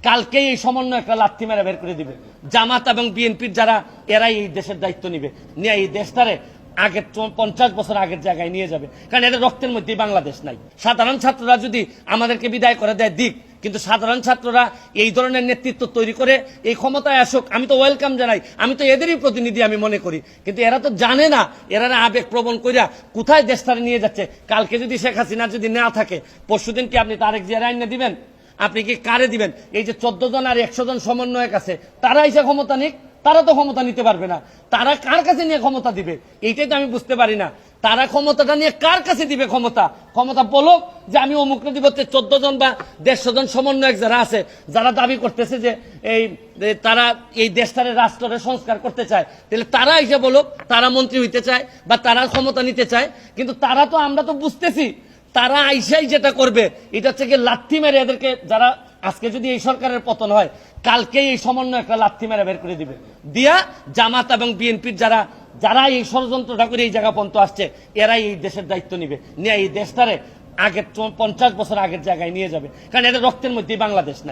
কালকেই এই সমন্বয় একটা লাথি মেরে বের করে দিবে। জামাত এবং বিএনপির যারা, এরাই এই দেশের দায়িত্ব নিবে, নিয়ে এই দেশটারে আগের 50 বছর আগের জায়গায় নিয়ে যাবে। কারণ এদের রক্তের মধ্যেই বাংলাদেশ নাই। সাধারণ ছাত্ররা যদি আমাদেরকে বিদায় করে দেয় দিক, কিন্তু সাধারণ ছাত্ররা এই ধরনের নেতৃত্ব তৈরি করে এই ক্ষমতায় আসুক, আমি তো ওয়েলকাম জানাই, আমি তো এদেরই প্রতিনিধি আমি মনে করি। কিন্তু এরা তো জানে না, এরা আবেগ প্রবণ কইরা কোথায় দেশটারে নিয়ে যাচ্ছে। কালকে যদি শেখ হাসিনা যদি না থাকে, পরশুদিন কি আপনি তারেক জিয়ার আইন দিবেন? আপনি কি কারে দিবেন? এই যে 14 জন আর 100 জন সমন্বয়ক আছে, তারা এসে ক্ষমতা নিক, তারা তো ক্ষমতা নিতে পারবে না। তারা কার কাছে নিয়ে ক্ষমতা দিবে এইটাই তো আমি বুঝতে পারি না। তারা ক্ষমতাটা নিয়ে কার কাছে দিবে? ক্ষমতা বলুক যে আমি অমুক দিব। 14 জন বা 150 জন সমন্বয়ক যারা আছে, যারা দাবি করতেছে যে এই তারা এই দেশটারে রাষ্ট্রের সংস্কার করতে চায়, তাহলে তারা এসে বলুক তারা মন্ত্রী হইতে চায় বা তারা ক্ষমতা নিতে চায়। কিন্তু তারা তো, আমরা তো বুঝতেছি তারা আইসাই যেটা করবে এটা হচ্ছে কি লাথি মেরে এদেরকে, যারা আজকে যদি এই সরকারের পতন হয়, কালকেই এই সমন্বয় একটা লাথি মেরে বের করে দিবে। দিয়া জামাত এবং বিএনপির যারা এই ষড়যন্ত্রটা করে এই জায়গা পর্যন্ত আসছে, এরাই এই দেশের দায়িত্ব নিবে, নিয়ে এই দেশটারে আগের 50 বছর আগের জায়গায় নিয়ে যাবে। কারণ এদের রক্তের মধ্যেই বাংলাদেশ নাই।